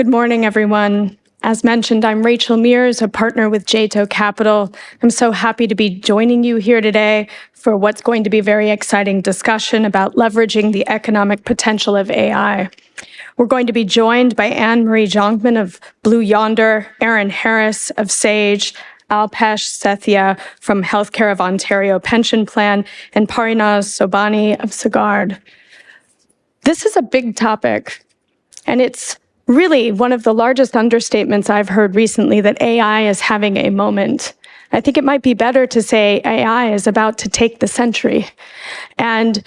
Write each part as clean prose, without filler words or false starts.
Good morning, everyone. As mentioned, I'm Rachel Mears, a partner with Jeito Capital. I'm so happy to be joining you here today for what's going to be a very exciting discussion about leveraging the economic potential of AI. We're going to be joined by Anne-Marie Jonkman of Yonder, Aaron Harris of Sage, Alpesh Sethia from Healthcare of Ontario Pension Plan, and Parinaz Sobhani of Sagard. This is a big topic, and it's really one of the largest understatements I've heard recently that AI is having a moment. I think it might be better to say AI is about to take the century. And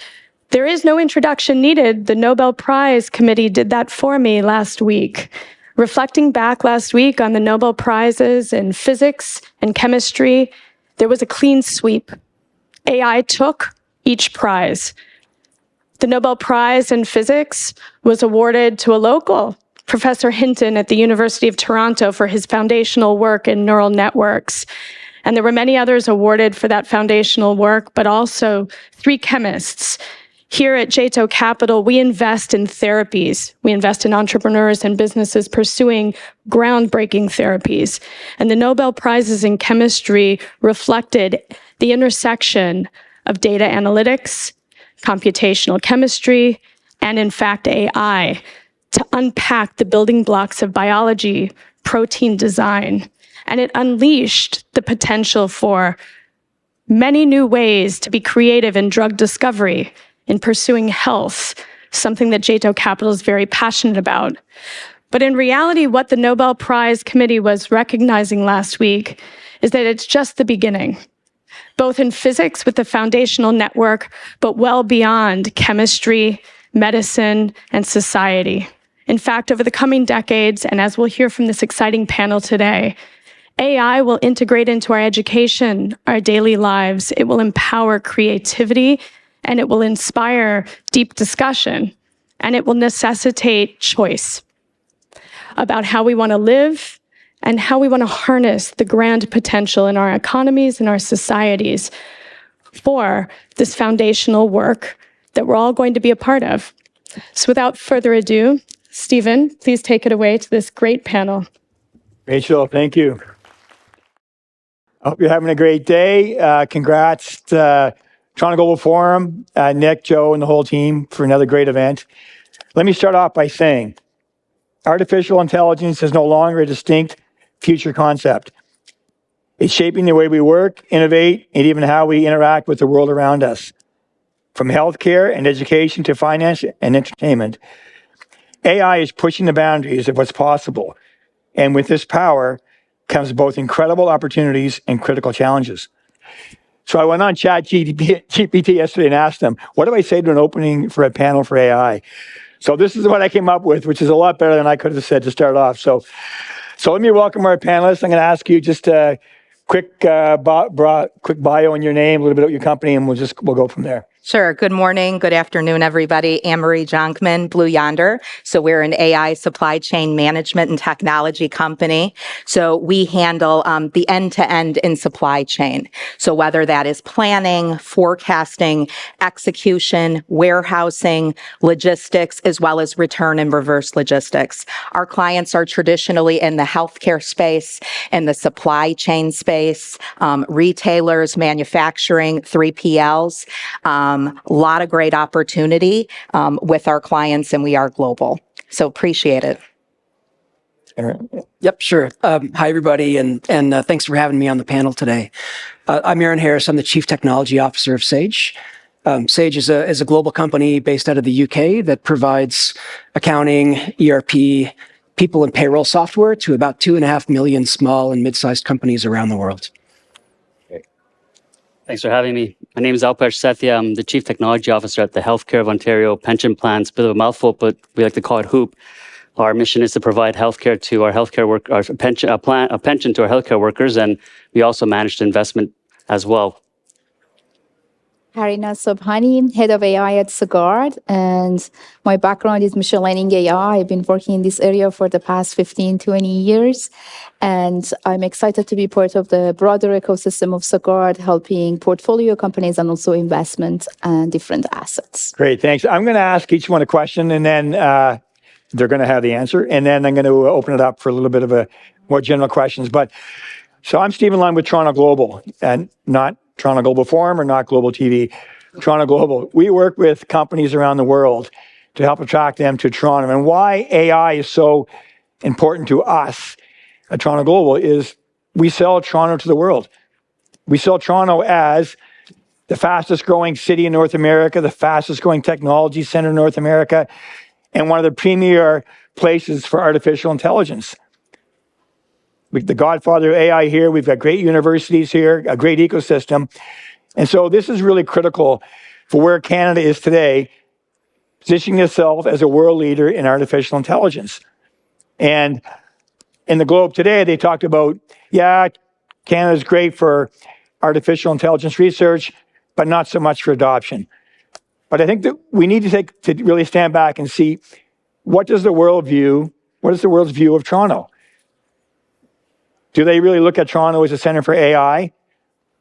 there is no introduction needed. The Nobel Prize Committee did that for me last week. Reflecting back last week on the Nobel Prizes in physics and chemistry, there was a clean sweep. AI took each prize. The Nobel Prize in physics was awarded to a local, Professor Hinton at the University of Toronto, for his foundational work in neural networks. And there were many others awarded for that foundational work, but also 3 chemists. Here at Jeito Capital, we invest in therapies. We invest in entrepreneurs and businesses pursuing groundbreaking therapies. And the Nobel Prizes in chemistry reflected the intersection of data analytics, computational chemistry, and in fact, AI, to unpack the building blocks of biology, protein design, and it unleashed the potential for many new ways to be creative in drug discovery, in pursuing health, something that Jeito Capital is very passionate about. But in reality, what the Nobel Prize Committee was recognizing last week is that it's just the beginning, both in physics with the foundational network, but well beyond chemistry, medicine, and society. In fact, over the coming decades, and as we'll hear from this exciting panel today, AI will integrate into our education, our daily lives. It will empower creativity, and it will inspire deep discussion, and it will necessitate choice about how we want to live and how we want to harness the grand potential in our economies and our societies for this foundational work that we're all going to be a part of. So without further ado, Stephen, please take it away to this great panel. Rachel, thank you. I hope you're having a great day. Congrats to Toronto Global Forum, Nick, Joe, and the whole team for another great event. Let me start off by saying, artificial intelligence is no longer a distinct future concept. It's shaping the way we work, innovate, and even how we interact with the world around us. From healthcare and education to finance and entertainment, AI is pushing the boundaries of what's possible. And with this power comes both incredible opportunities and critical challenges. So I went on ChatGPT yesterday and asked them, what do I say to an opening for a panel for AI? So this is what I came up with, which is a lot better than I could have said to start off. So let me welcome our panelists. I'm going to ask you just a quick bio and your name, a little bit about your company, and we'll go from there. Sure. Good morning. Good afternoon, everybody. Anne-Marie Jonkman, Yonder. So we're an AI supply chain management and technology company. So we handle the end-to-end in supply chain. So whether that is planning, forecasting, execution, warehousing, logistics, as well as return and reverse logistics. Our clients are traditionally in the healthcare space, in the supply chain space, retailers, manufacturing, 3PLs. A lot of great opportunity with our clients, and we are global. So appreciate it. Yep, sure. Hi, everybody, and thanks for having me on the panel today. I'm Aaron Harris. I'm the Chief Technology Officer of Sage. Sage is a global company based out of the UK that provides accounting, ERP, people and payroll software to about 2.5 million small and mid-sized companies around the world. Thanks for having me. My name is Alpesh Sethia. I'm the Chief Technology Officer at the Healthcare of Ontario Pension Plan. It's a bit of a mouthful, but we like to call it HOOPP. Our mission is to provide healthcare to our healthcare work, a pension to our healthcare workers, and we also manage the investment as well. Parinaz Sobhani, Head of AI at Sagard, and my background is machine learning AI. I've been working in this area for the past 15, 20 years, and I'm excited to be part of the broader ecosystem of Sagard, helping portfolio companies and also investment and different assets. Great, thanks. I'm going to ask each one a question, and then they're going to have the answer. And then I'm going to open it up for a little bit of a more general questions. But so I'm Stephen Lund with Toronto Global, and not Toronto Global Forum or not Global TV, Toronto Global. We work with companies around the world to help attract them to Toronto. And why AI is so important to us at Toronto Global is we sell Toronto to the world. We sell Toronto as the fastest growing city in North America, the fastest growing technology center in North America, and one of the premier places for artificial intelligence. The godfather of AI here, we've got great universities here, a great ecosystem. And so this is really critical for where Canada is today, positioning itself as a world leader in artificial intelligence. And in the Globe today, they talked about, yeah, Canada's great for artificial intelligence research, but not so much for adoption. But I think that we need to really stand back and see what is the world's view of Toronto? Do they really look at Toronto as a center for AI,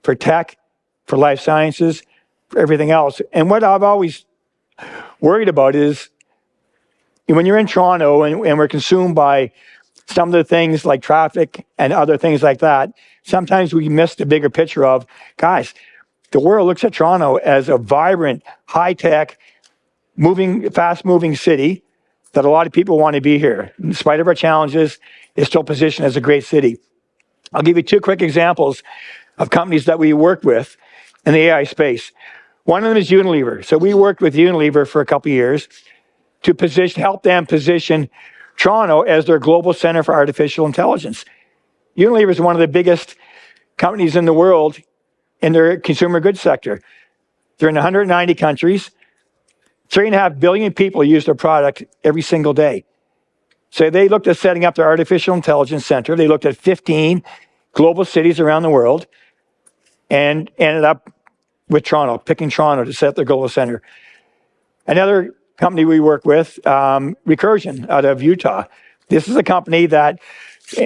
for tech, for life sciences, for everything else? And what I've always worried about is when you're in Toronto and we're consumed by some of the things like traffic and other things like that, sometimes we miss the bigger picture of, guys, the world looks at Toronto as a vibrant, high-tech, fast-moving city that a lot of people want to be here. In spite of our challenges, it's still positioned as a great city. I'll give you two quick examples of companies that we work with in the AI space. One of them is Unilever. So we worked with Unilever for a couple of years to help them position Toronto as their global center for artificial intelligence. Unilever is one of the biggest companies in the world in their consumer goods sector. They're in 190 countries. 3.5 billion people use their product every single day. So they looked at setting up their artificial intelligence center. They looked at 15 global cities around the world and ended up with Toronto, picking Toronto to set their global center. Another company we work with, Recursion out of Utah. This is a company that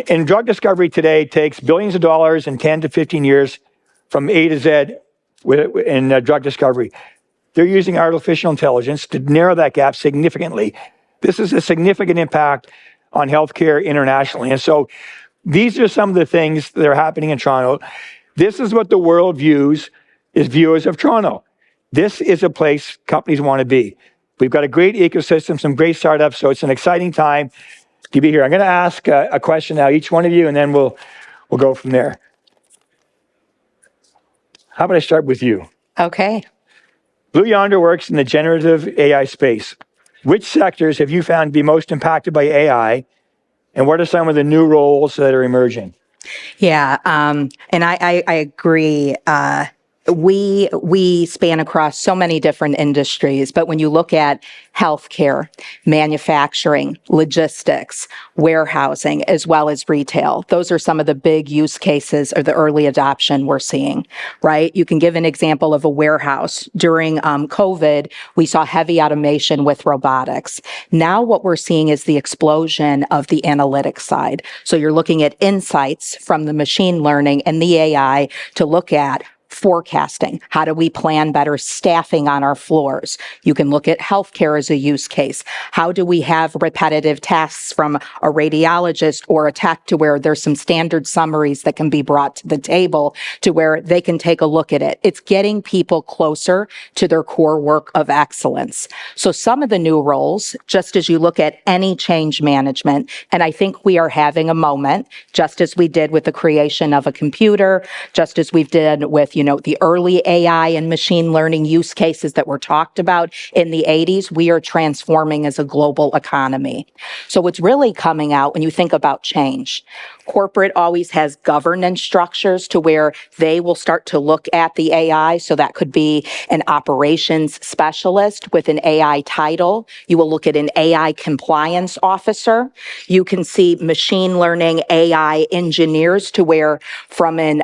in drug discovery today takes billions of dollars in 10 to 15 years from A to Z in drug discovery. They're using artificial intelligence to narrow that gap significantly. This is a significant impact on healthcare internationally. And so these are some of the things that are happening in Toronto. This is what the world views as viewers of Toronto. This is a place companies want to be. We've got a great ecosystem, some great startups, so it's an exciting time to be here. I'm going to ask a question now, each one of you, and then we'll go from there. How about I start with you? Okay. Blue Yonder works in the generative AI space. Which sectors have you found to be most impacted by AI, and what are some of the new roles that are emerging? Yeah, and I agree. We span across so many different industries, but when you look at healthcare, manufacturing, logistics, warehousing, as well as retail, those are some of the big use cases or the early adoption we're seeing, right? You can give an example of a warehouse. During COVID, we saw heavy automation with robotics. Now what we're seeing is the explosion of the analytics side. So you're looking at insights from the machine learning and the AI to look at forecasting. How do we plan better staffing on our floors? You can look at healthcare as a use case. How do we have repetitive tasks from a radiologist or a tech to where there's some standard summaries that can be brought to the table to where they can take a look at it? It's getting people closer to their core work of excellence. So some of the new roles, just as you look at any change management, and I think we are having a moment, just as we did with the creation of a computer, just as we've did with the early AI and machine learning use cases that were talked about in the 80s, we are transforming as a global economy. So what's really coming out when you think about change, corporate always has governance structures to where they will start to look at the AI. So that could be an operations specialist with an AI title. You will look at an AI compliance officer. You can see machine learning AI engineers to where from an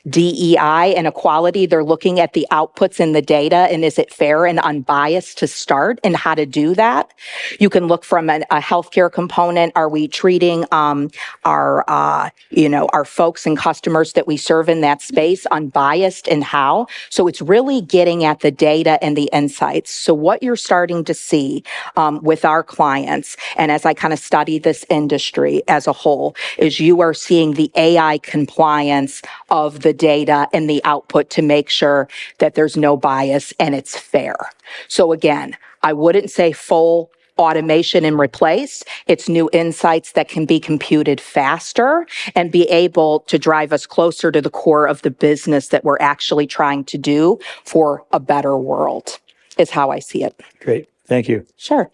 DEI and equality, they're looking at the outputs in the data and is it fair and unbiased to start and how to do that. You can look from a healthcare component. Are we treating our our folks and customers that we serve in that space, unbiased in how. So it's really getting at the data and the insights. So what you're starting to see with our clients, and as I kind of study this industry as a whole, is you are seeing the AI compliance of the data and the output to make sure that there's no bias and it's fair. So again, I wouldn't say full automation and replace. It's new insights that can be computed faster and be able to drive us closer to the core of the business that we're actually trying to do for a better world, is how I see it. Great. Thank you. Sure.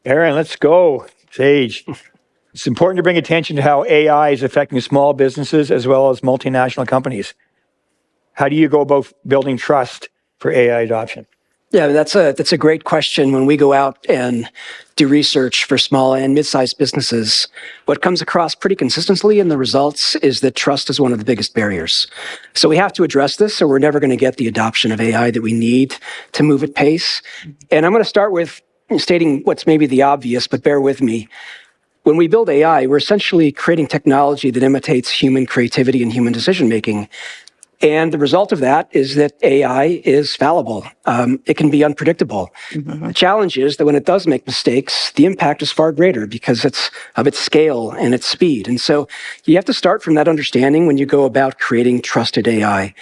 Aaron, let's go. Sage. It's important to bring attention to how AI is affecting small businesses as well as multinational companies. How do you go about building trust for AI adoption? Yeah, that's a great question. When we go out and do research for small and mid-sized businesses, what comes across pretty consistently in the results is that trust is one of the biggest barriers. So we have to address this, or we're never going to get the adoption of AI that we need to move at pace. And I'm going to start with stating what's maybe the obvious, but bear with me. When we build AI, we're essentially creating technology that imitates human creativity and human decision-making. And the result of that is that AI is fallible. It can be unpredictable. The challenge is that when it does make mistakes, the impact is far greater because of its scale and its speed. And so you have to start from that understanding when you go about creating trusted AI.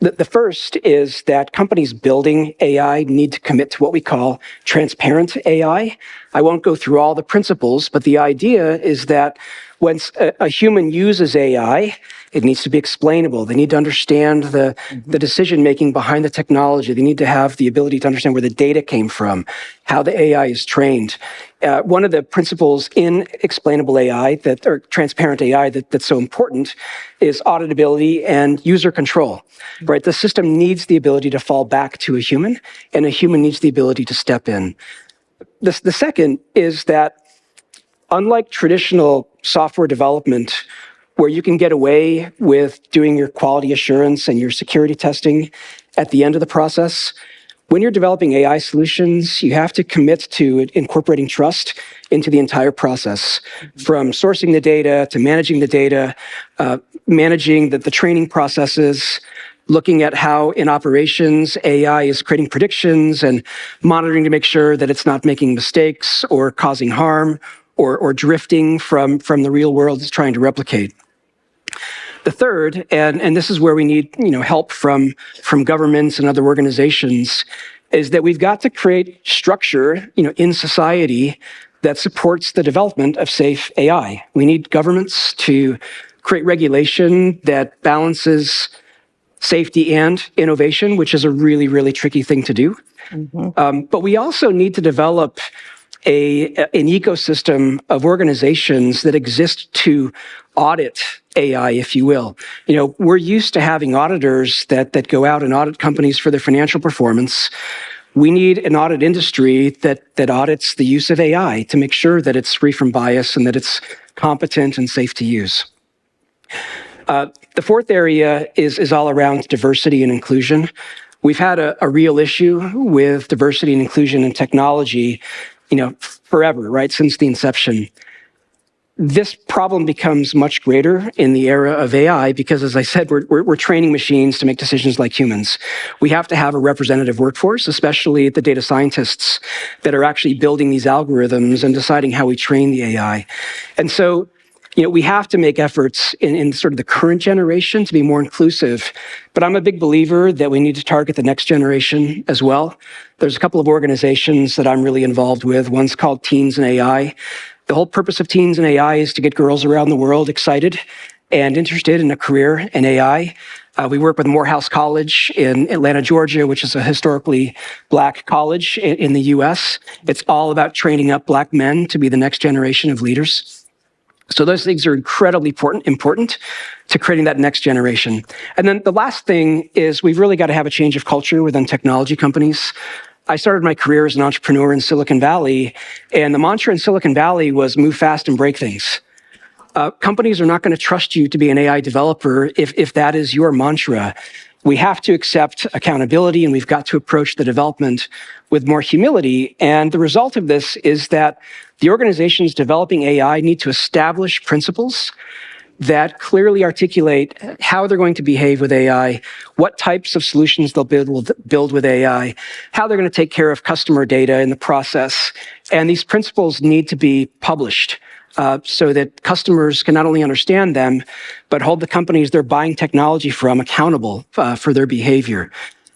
The first is that companies building AI need to commit to what we call transparent AI. I won't go through all the principles, but the idea is that when a human uses AI, it needs to be explainable. They need to understand the decision-making behind the technology. They need to have the ability to understand where the data came from, how the AI is trained. One of the principles in explainable AI, or transparent AI, that's so important is auditability and user control, right? The system needs the ability to fall back to a human, and a human needs the ability to step in. The second is that unlike traditional software development, where you can get away with doing your quality assurance and your security testing at the end of the process, when you're developing AI solutions, you have to commit to incorporating trust into the entire process, from sourcing the data to managing the data, managing the training processes, looking at how in operations AI is creating predictions and monitoring to make sure that it's not making mistakes or causing harm or drifting from the real world it's trying to replicate. The third, and this is where we need help from governments and other organizations, is that we've got to create structure in society that supports the development of safe AI. We need governments to create regulation that balances safety and innovation, which is a really, really tricky thing to do. But we also need to develop an ecosystem of organizations that exist to audit AI, if you will. We're used to having auditors that go out and audit companies for their financial performance. We need an audit industry that audits the use of AI to make sure that it's free from bias and that it's competent and safe to use. The fourth area is all around diversity and inclusion. We've had a real issue with diversity and inclusion in technology, forever, right, since the inception. This problem becomes much greater in the era of AI because, as I said, we're training machines to make decisions like humans. We have to have a representative workforce, especially the data scientists that are actually building these algorithms and deciding how we train the AI. And so, we have to make efforts in sort of the current generation to be more inclusive, but I'm a big believer that we need to target the next generation as well. There's a couple of organizations that I'm really involved with. One's called Teens in AI. The whole purpose of Teens in AI is to get girls around the world excited and interested in a career in AI. We work with Morehouse College in Atlanta, Georgia, which is a historically Black college in the US. It's all about training up Black men to be the next generation of leaders. So those things are incredibly important to creating that next generation. And then the last thing is we've really got to have a change of culture within technology companies. I started my career as an entrepreneur in Silicon Valley, and the mantra in Silicon Valley was move fast and break things. Companies are not going to trust you to be an AI developer if that is your mantra. We have to accept accountability, and we've got to approach the development with more humility. And the result of this is that the organizations developing AI need to establish principles that clearly articulate how they're going to behave with AI, what types of solutions they'll build with AI, how they're going to take care of customer data in the process. And these principles need to be published so that customers can not only understand them, but hold the companies they're buying technology from accountable for their behavior.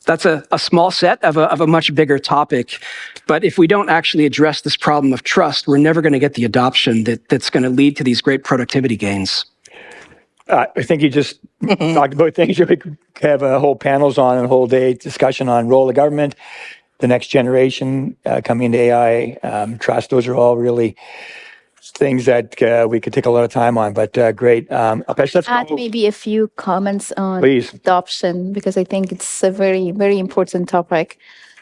That's a small set of a much bigger topic. But if we don't actually address this problem of trust, we're never going to get the adoption that's going to lead to these great productivity gains. I think you just talked about things you could have whole panels on and a whole day discussion on role of government, the next generation coming into AI, trust. Those are all really things that we could take a lot of time on, but great. Alpesh, let's Add go. maybe a few comments on Please. adoption, because I think it's a very, very important topic.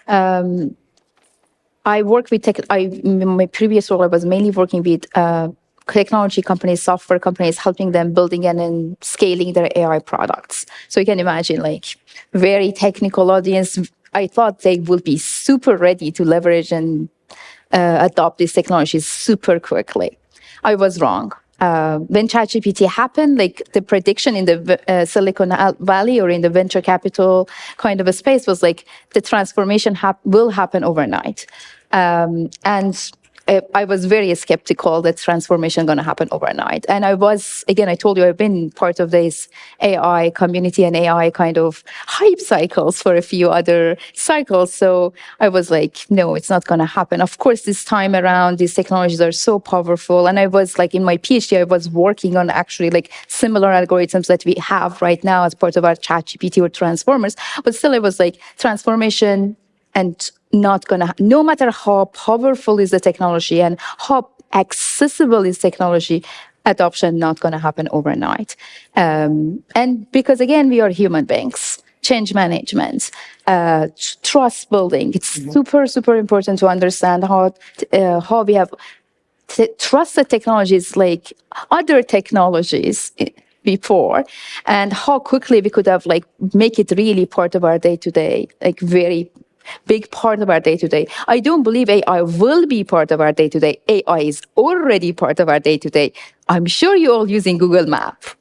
I work with in my previous role, I was mainly working with technology companies, software companies, helping them building and scaling their AI products. So you can imagine, like, very technical audience. I thought they would be super ready to leverage and adopt these technologies super quickly. I was wrong. When ChatGPT happened, like the prediction in the Silicon Valley or in the venture capital kind of a space was like the transformation will happen overnight. And I was very skeptical that transformation going to happen overnight. And I was, again, I told you, I've been part of this AI community and AI kind of hype cycles for a few other cycles. So I was like, no, it's not going to happen. Of course, this time around, these technologies are so powerful. And I was like, in my PhD, I was working on actually like similar algorithms that we have right now as part of our ChatGPT or transformers. But still, I was like, transformation and not gonna, no matter how powerful is the technology and how accessible is technology, adoption not gonna happen overnight. And because again, we are human beings, change management, trust building, it's super, super important to understand how we have trusted technologies like other technologies before, and how quickly we could have like make it really part of our day-to-day, like very big part of our day-to-day. I don't believe AI will be part of our day-to-day. AI is already part of our day-to-day. I'm sure you're all using Google Maps.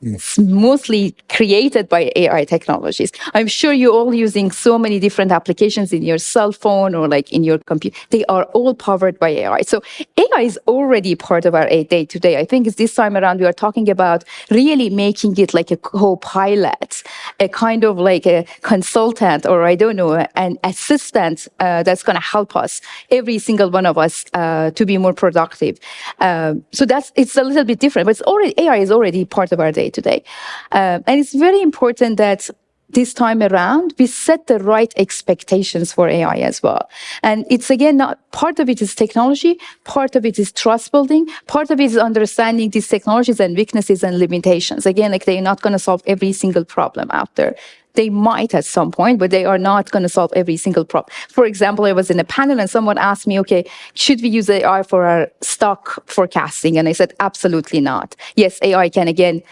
It's mostly created by AI technologies. I'm sure you're all using so many different applications in your cell phone or like in your computer. They are all powered by AI. So AI is already part of our day-to-day. I think it's this time around we are talking about really making it like a co-pilot, a kind of like a consultant, or I don't know, an assistant that's going to help us, every single one of us, to be more productive. So it's a little bit different, but AI is already part of our day today. And it's very important that this time around, we set the right expectations for AI as well. And it's again, not part of it is technology, part of it is trust building, part of it is understanding these technologies and weaknesses and limitations. Again, like they're not going to solve every single problem out there. They might at some point, but they are not going to solve every single problem. For example, I was in a panel and someone asked me, okay, should we use AI for our stock forecasting? And I said, absolutely not. Yes, AI can again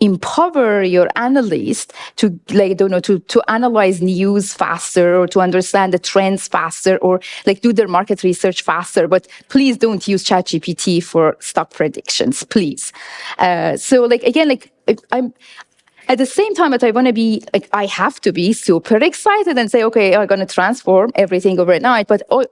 empower your analyst to, like, to analyze news faster or to understand the trends faster or like do their market research faster. But please don't use ChatGPT for stock predictions, please. So like, again, like I'm, at the same time that I want to be, like, I have to be super excited and say, okay, I'm going to transform everything overnight. But I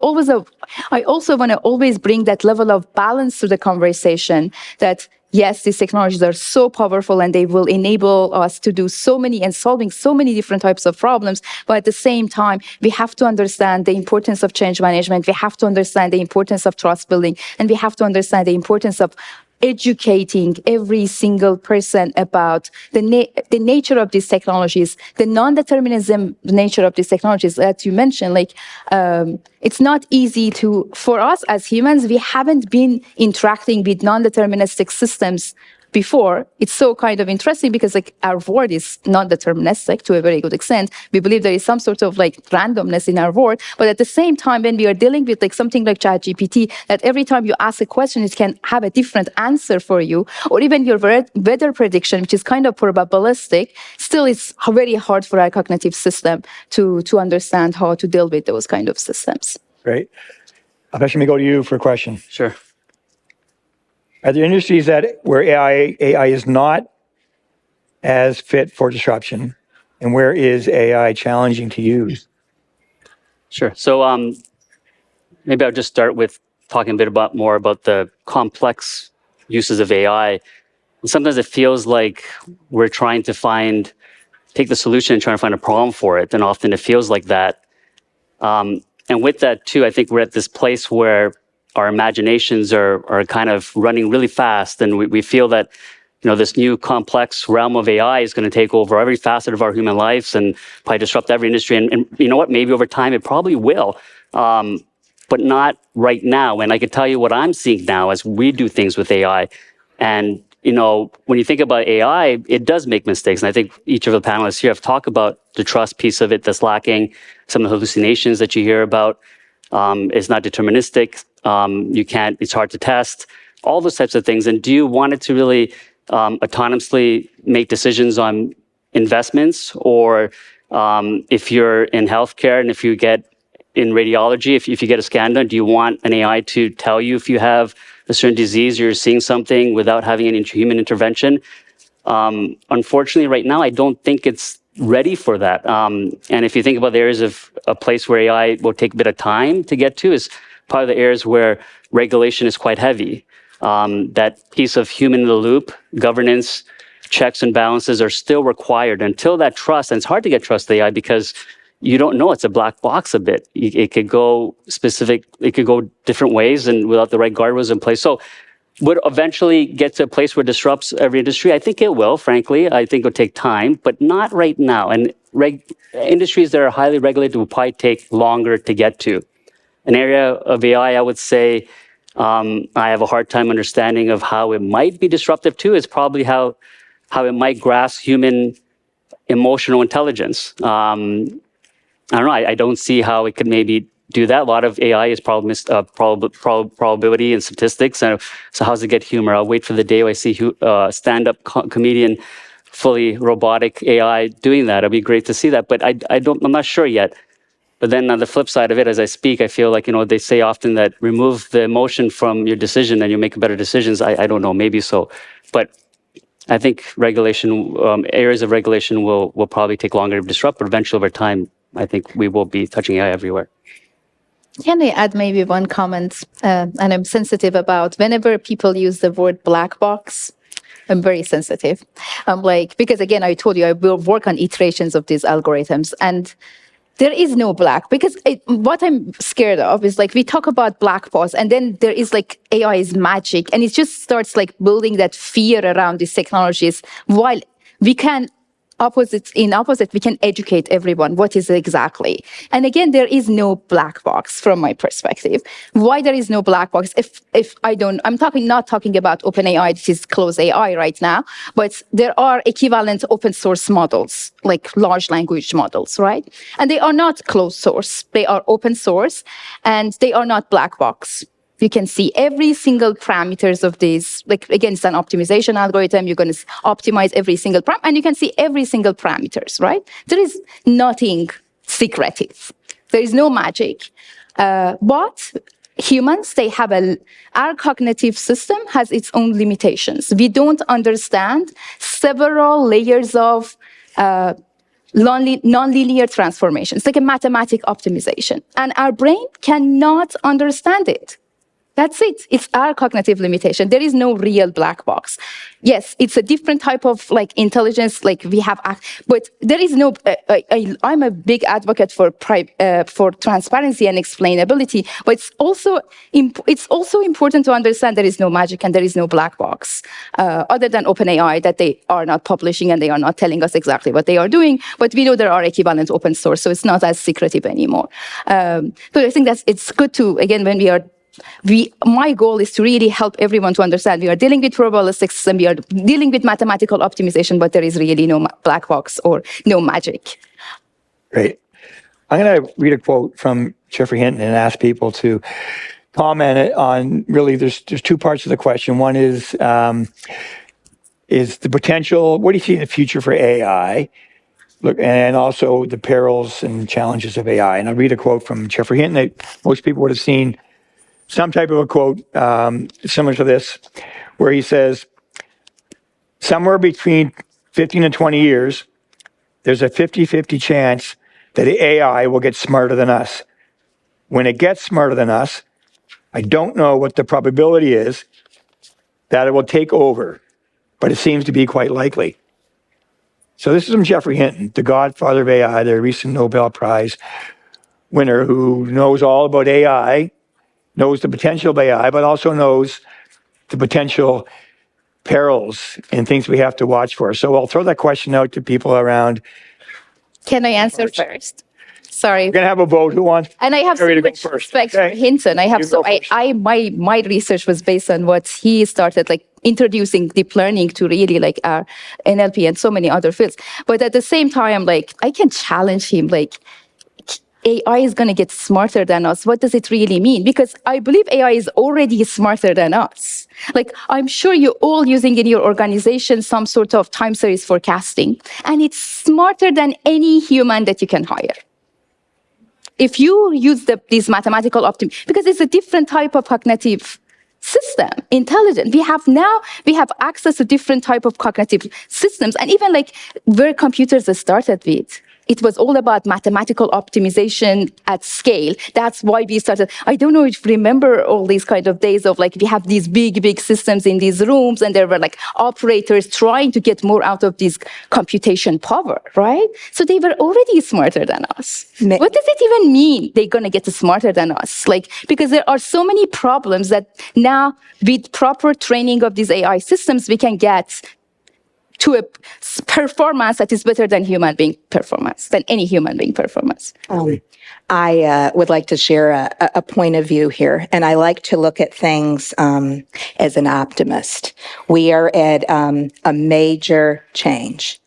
also want to always bring that level of balance to the conversation that, yes, these technologies are so powerful and they will enable us to do so many and solving so many different types of problems. But at the same time, we have to understand the importance of change management. We have to understand the importance of trust building. And we have to understand the importance of educating every single person about the nature of these technologies, the non-determinism nature of these technologies that you mentioned. Like, it's not easy for us as humans, we haven't been interacting with non-deterministic systems before, it's so kind of interesting because like our word is non-deterministic to a very good extent. We believe there is some sort of like randomness in our word, but at the same time, when we are dealing with like something like ChatGPT, that every time you ask a question, it can have a different answer for you, or even your weather prediction, which is kind of probabilistic, still it's very hard for our cognitive system to understand how to deal with those kind of systems. Great. Alpesh, let me go to you for a question. Sure. Are there industries where AI is not as fit for disruption, and where is AI challenging to use? Sure. So maybe I'll just start with talking a bit more about the complex uses of AI. And sometimes it feels like we're trying to take the solution and trying to find a problem for it. And often it feels like that. And with that too, I think we're at this place where our imaginations are kind of running really fast. And we feel that, this new complex realm of AI is going to take over every facet of our human lives and probably disrupt every industry. And you know what? Maybe over time it probably will, but not right now. And I can tell you what I'm seeing now as we do things with AI. And, when you think about AI, it does make mistakes. And I think each of the panelists here have talked about the trust piece of it that's lacking, some of the hallucinations that you hear about. It's not deterministic. It's hard to test, all those types of things. And do you want it to really autonomously make decisions on investments, or if you're in healthcare and if you get in radiology, if you get a scan done, do you want an AI to tell you if you have a certain disease, you're seeing something without having any human intervention? Unfortunately, right now, I don't think it's ready for that. And if you think about the areas of a place where AI will take a bit of time to get to, is probably the areas where regulation is quite heavy. That piece of human in the loop, governance, checks and balances are still required until that trust, and it's hard to get trust AI because you don't know, it's a black box a bit. It could go different ways and without the right guardrails in place. So would eventually get to a place where it disrupts every industry? I think it will, frankly. I think it'll take time, but not right now. And industries that are highly regulated will probably take longer to get to. An area of AI, I would say, I have a hard time understanding of how it might be disruptive too, is probably how it might grasp human emotional intelligence. I don't know. I don't see how it could maybe do that. A lot of AI is probability and statistics. So how does it get humor? I'll wait for the day where I see stand-up comedian, fully robotic AI doing that. It'd be great to see that, but I'm not sure yet. But then on the flip side of it, as I speak, I feel like, they say often that remove the emotion from your decision and you make better decisions. I don't know, maybe so. But I think areas of regulation will probably take longer to disrupt, but eventually over time, I think we will be touching AI everywhere. Can I add maybe one comment? And I'm sensitive about whenever people use the word black box, I'm very sensitive. Because again, I told you, I will work on iterations of these algorithms, and there is no black, because what I'm scared of is we talk about black box, and then there is AI is magic, and it just starts building that fear around these technologies, while we can we can educate everyone what is exactly. And again, there is no black box from my perspective. Why there is no black box? I'm not talking about OpenAI, which is closed AI right now, but there are equivalent open source models, like large language models, right? And they are not closed source. They are open source, and they are not black box. You can see every single parameters of these. Again, it's an optimization algorithm. You're going to optimize every single parameter, and you can see every single parameters, right? There is nothing secretive. There is no magic. But humans, our cognitive system has its own limitations. We don't understand several layers of non-linear transformations, like a mathematic optimization. And our brain cannot understand it. That's it. It's our cognitive limitation. There is no real black box. Yes, it's a different type of intelligence. We have, but there is no. I'm a big advocate for transparency and explainability. But it's also important to understand there is no magic and there is no black box, other than OpenAI, that they are not publishing and they are not telling us exactly what they are doing. But we know there are equivalent open source, so it's not as secretive anymore. But I think it's good to, again, when we are my goal is to really help everyone to understand we are dealing with probabilistic and we are dealing with mathematical optimization, but there is really no black box or no magic. Great. I'm going to read a quote from Jeffrey Hinton and ask people to comment on really, there's two parts of the question. One is the potential, what do you see in the future for AI? Look, and also the perils and challenges of AI. And I'll read a quote from Jeffrey Hinton that most people would have seen some type of a quote similar to this, where he says, somewhere between 15 and 20 years, there's a 50-50 chance that AI will get smarter than us. When it gets smarter than us, I don't know what the probability is that it will take over, but it seems to be quite likely. So this is from Jeffrey Hinton, the godfather of AI, the recent Nobel Prize winner who knows all about AI, knows the potential of AI, but also knows the potential perils and things we have to watch for. So I'll throw that question out to people around. Can I answer first? Sorry. We're going to have a vote. Who wants? And I have so much respect for Hinton. My research was based on what he started, like introducing deep learning to really like NLP and so many other fields. But at the same time, like I can challenge him, like AI is going to get smarter than us. What does it really mean? Because I believe AI is already smarter than us. Like, I'm sure you're all using in your organization some sort of time series forecasting, and it's smarter than any human that you can hire. If you use these mathematical because it's a different type of cognitive system, intelligent. We have access to different type of cognitive systems, and even like where computers started with. It was all about mathematical optimization at scale. That's why we started. I don't know if you remember all these kind of days of like, we have these big systems in these rooms, and there were like operators trying to get more out of this computation power, right? So they were already smarter than us. What does it even mean they're going to get smarter than us? Like, because there are so many problems that now with proper training of these AI systems, we can get to a performance that is better than human being performance, than any human being performance. I would like to share a point of view here, and I like to look at things as an optimist. We are at a major change.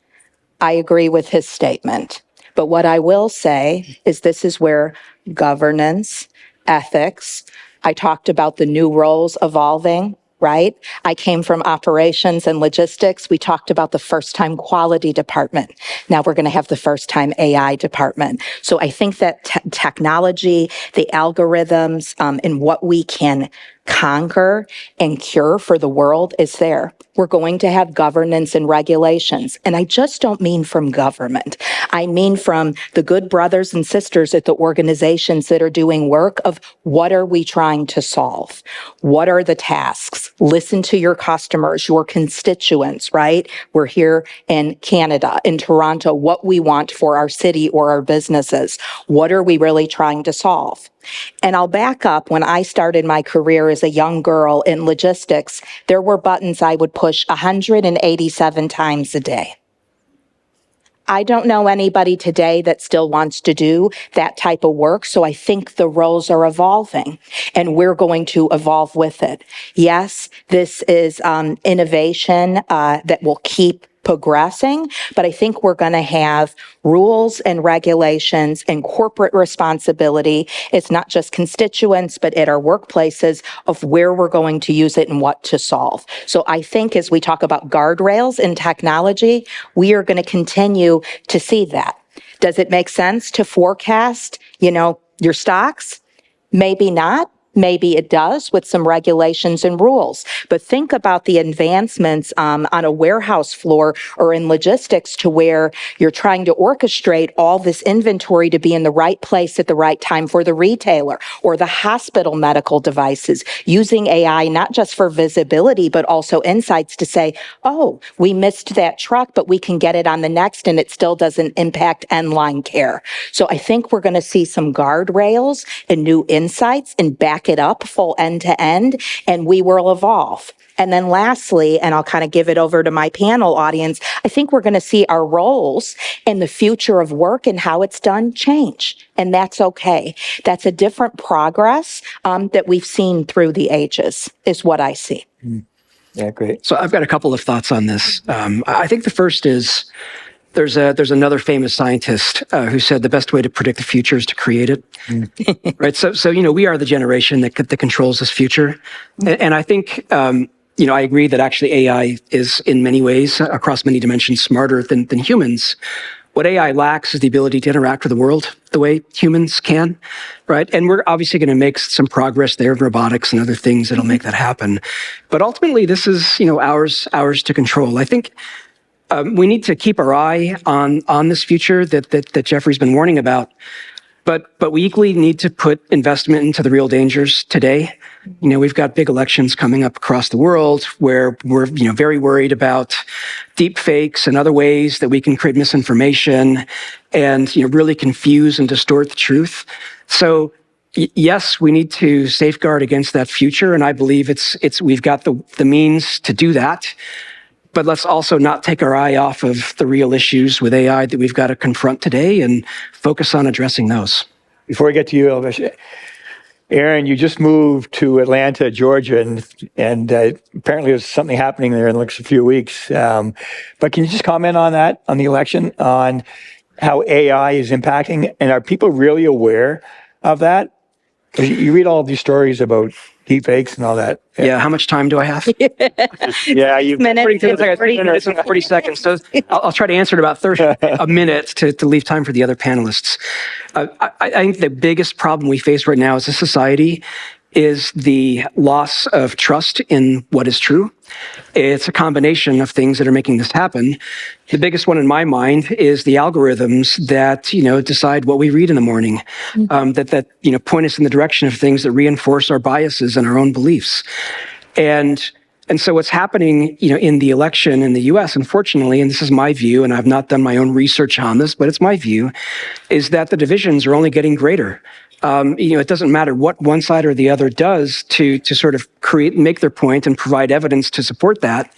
I agree with his statement, but what I will say is this is where governance, ethics, I talked about the new roles evolving, right? I came from operations and logistics. We talked about the first-time quality department. Now we're going to have the first-time AI department. So I think that technology, the algorithms, and what we can conquer and cure for the world is there. We're going to have governance and regulations. And I just don't mean from government. I mean from the good brothers and sisters at the organizations that are doing work of what are we trying to solve? What are the tasks? Listen to your customers, your constituents, right? We're here in Canada, in Toronto, what we want for our city or our businesses. What are we really trying to solve? And I'll back up. When I started my career as a young girl in logistics, there were buttons I would push 187 times a day. I don't know anybody today that still wants to do that type of work, so I think the roles are evolving, and we're going to evolve with it. Yes, this is innovation that will keep progressing, but I think we're going to have rules and regulations and corporate responsibility. It's not just constituents, but at our workplaces of where we're going to use it and what to solve. So I think as we talk about guardrails in technology, we are going to continue to see that. Does it make sense to forecast, your stocks? Maybe not. Maybe it does with some regulations and rules, but think about the advancements on a warehouse floor or in logistics to where you're trying to orchestrate all this inventory to be in the right place at the right time for the retailer or the hospital medical devices, using AI not just for visibility, but also insights to say, oh, we missed that truck, but we can get it on the next and it still doesn't impact end-line care. So I think we're going to see some guardrails and new insights and back back it up full end to end, and we will evolve. And then lastly, and I'll kind of give it over to my panel audience, I think we're going to see our roles in the future of work and how it's done change. And that's okay. That's a different progress that we've seen through the ages, is what I see. Yeah, great. So I've got a couple of thoughts on this. I think the first is there's another famous scientist who said the best way to predict the future is to create it. Right. So we are the generation that controls this future, and I think I agree that actually AI is in many ways across many dimensions smarter than humans. What AI lacks is the ability to interact with the world the way humans can, right? And we're obviously going to make some progress there in robotics and other things that'll make that happen. But ultimately, this is ours to control. I think we need to keep our eye on this future that Jeffrey's been warning about. But we equally need to put investment into the real dangers today. We've got big elections coming up across the world where we're, very worried about deep fakes and other ways that we can create misinformation and, really confuse and distort the truth. So yes, we need to safeguard against that future. And I believe we've got the means to do that. But let's also not take our eye off of the real issues with AI that we've got to confront today and focus on addressing those. Before I get to you, Alpesh, Aaron, you just moved to Atlanta, Georgia, and apparently there's something happening there in the next few weeks. But can you just comment on that, on the election, on how AI is impacting, and are people really aware of that? 'Cause you read all of these stories about deep fakes and all that. Yeah, how much time do I have? Yeah, you've Minutes, It's 40 seconds. So I'll try to answer in about a minute to leave time for the other panelists. I think the biggest problem we face right now as a society is the loss of trust in what is true. It's a combination of things that are making this happen. The biggest one in my mind is the algorithms that, decide what we read in the morning, that point us in the direction of things that reinforce our biases and our own beliefs. And so what's happening, in the election in the US, unfortunately, and this is my view, and I've not done my own research on this, but it's my view, is that the divisions are only getting greater. It doesn't matter what one side or the other does to sort of make their point and provide evidence to support that.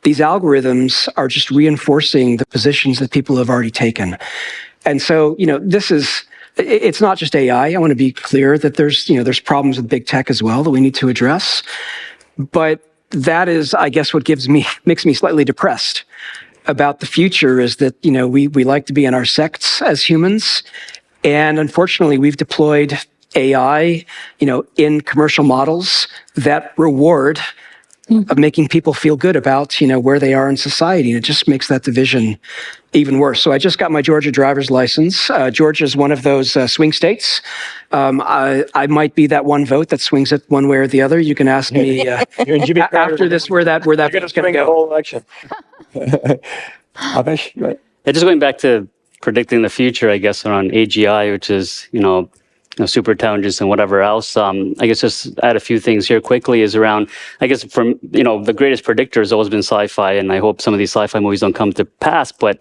These algorithms are just reinforcing the positions that people have already taken. And so, it's not just AI. I want to be clear that there's problems with big tech as well that we need to address. But that is, I guess, what makes me slightly depressed about the future is that, we like to be in our sects as humans. And unfortunately, we've deployed AI, in commercial models that reward of making people feel good about, where they are in society. And it just makes that division even worse. So I just got my Georgia driver's license. Georgia is one of those swing states. I might be that one vote that swings it one way or the other. You can ask me after this where that vote's going to go. The whole election. Alpesh, go ahead. Yeah, just going back to predicting the future, I guess, around AGI, which is, super intelligence and whatever else. I guess just add a few things here quickly is around, I guess, from, the greatest predictor has always been sci-fi, and I hope some of these sci-fi movies don't come to pass. But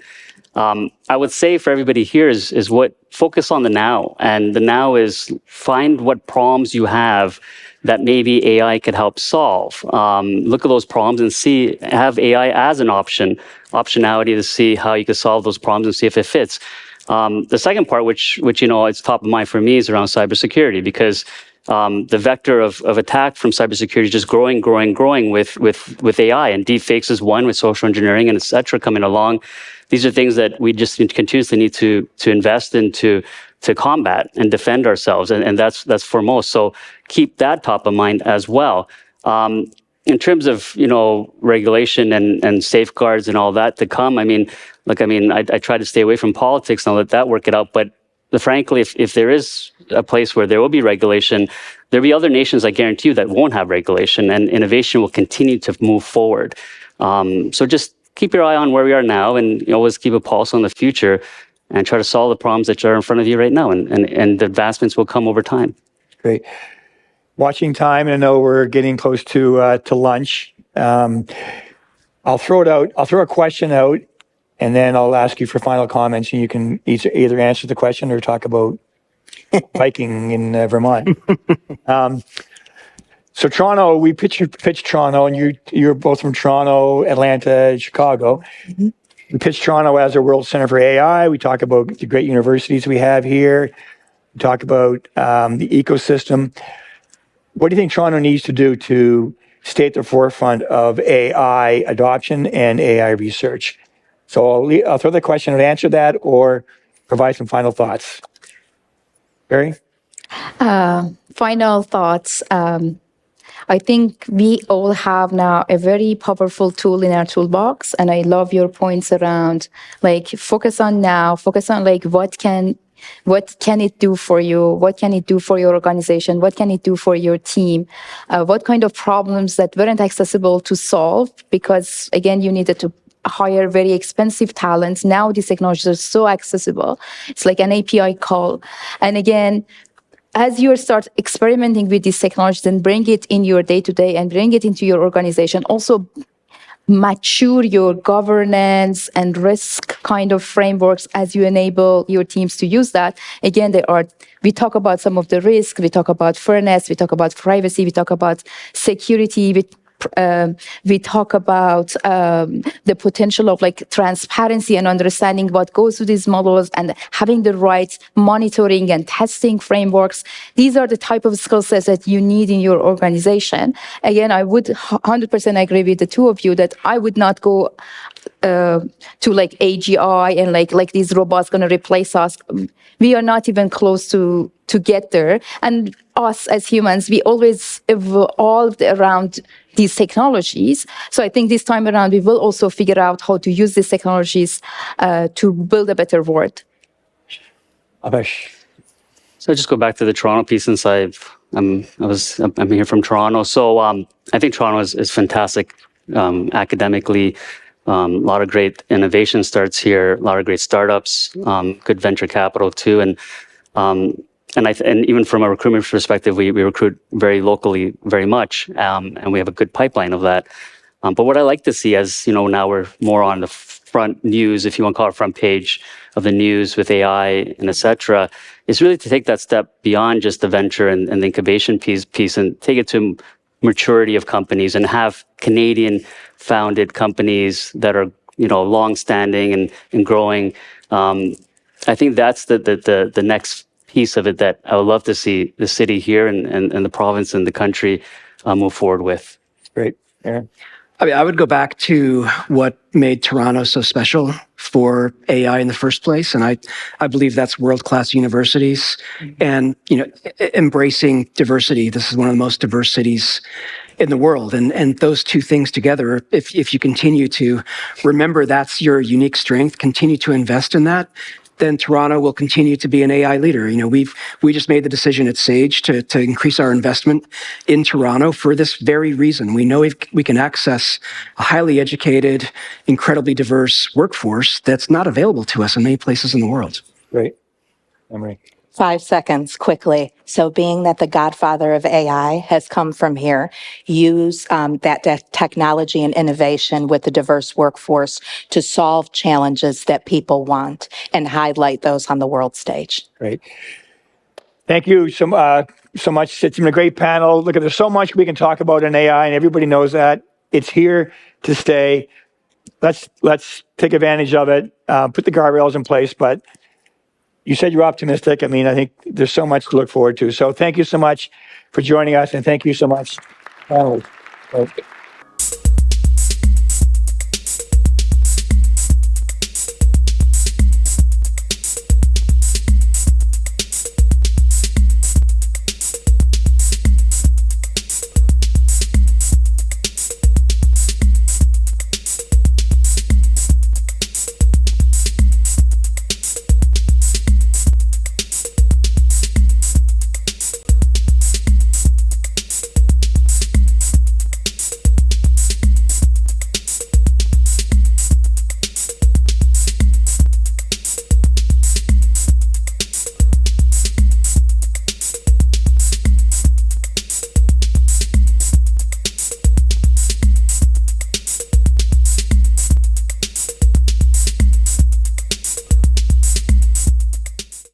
I would say for everybody here is what focus on the now. And the now is find what problems you have that maybe AI could help solve. Look at those problems and have AI as an optionality to see how you could solve those problems and see if it fits. The second part, which it's top of mind for me, is around cybersecurity, because the vector of attack from cybersecurity is just growing with AI, and deepfakes is one, with social engineering and et cetera coming along. These are things that we just continuously need to invest in to combat and defend ourselves, and that's foremost. So keep that top of mind as well. In terms of regulation and safeguards and all that to come, I try to stay away from politics and let that work it out. But frankly, if there is a place where there will be regulation, there'll be other nations, I guarantee you, that won't have regulation, and innovation will continue to move forward. So just keep your eye on where we are now, and always keep a pulse on the future, and try to solve the problems that are in front of you right now, and the advancements will come over time. Great. Watching time, and I know we're getting close to lunch. I'll throw it out. I'll throw a question out, and then I'll ask you for final comments, and you can either answer the question or talk about biking in Vermont. So Toronto, we pitched Toronto, and you're both from Toronto, Atlanta, Chicago. We pitched Toronto as a world center for AI. We talk about the great universities we have here. We talk about the ecosystem. What do you think Toronto needs to do to stay at the forefront of AI adoption and AI research? So I'll throw the question and answer that, or provide some final thoughts. Barry? Final thoughts. I think we all have now a very powerful tool in our toolbox, and I love your points around like focus on now, focus on like what can it do for you? What can it do for your organization? What can it do for your team? What kind of problems that weren't accessible to solve because again you needed to hire very expensive talents. Now these technologies are so accessible. It's like an API call, and again, as you start experimenting with these technologies and bring it in your day-to-day and bring it into your organization, also mature your governance and risk kind of frameworks as you enable your teams to use that. Again, we talk about some of the risk, we talk about fairness, we talk about privacy, we talk about security, we talk about the potential of like transparency and understanding what goes to these models and having the right monitoring and testing frameworks. These are the type of skill sets that you need in your organization. Again, I would 100% agree with the two of you that I would not go to like AGI and like these robots going to replace us. We are not even close to get there. And us as humans, we always evolved around these technologies. So I think this time around, we will also figure out how to use these technologies to build a better world. Alpesh. So I just go back to the Toronto piece since I'm here from Toronto. So I think Toronto is fantastic academically. A lot of great innovation starts here. A lot of great startups. Good venture capital too, and even from a recruitment perspective, we recruit very locally, very much, and we have a good pipeline of that. But what I like to see, as you know, now we're more on the front news, if you want to call it front page of the news with AI and et cetera, is really to take that step beyond just the venture and the incubation piece and take it to maturity of companies and have Canadian-founded companies that are, you know, long-standing and growing. I think that's the next piece of it that I would love to see the city here and the province and the country move forward with. Great. Aaron? I mean, I would go back to what made Toronto so special for AI in the first place, and I believe that's world-class universities and, you know, embracing diversity. This is one of the most diverse cities in the world, and those two things together, if you continue to remember that's your unique strength, continue to invest in that, then Toronto will continue to be an AI leader. You know, we just made the decision at Sage to increase our investment in Toronto for this very reason. We know we can access a highly educated, incredibly diverse workforce that's not available to us in many places in the world. Great. Emery? 5 seconds quickly. So being that the godfather of AI has come from here, use that technology and innovation with the diverse workforce to solve challenges that people want and highlight those on the world stage. Great. Thank you so much. It's been a great panel. Look, there's so much we can talk about in AI, and everybody knows that. It's here to stay. Let's take advantage of it, put the guardrails in place, but you said you're optimistic. I mean, I think there's so much to look forward to. So thank you so much for joining us, and thank you so much, panelists.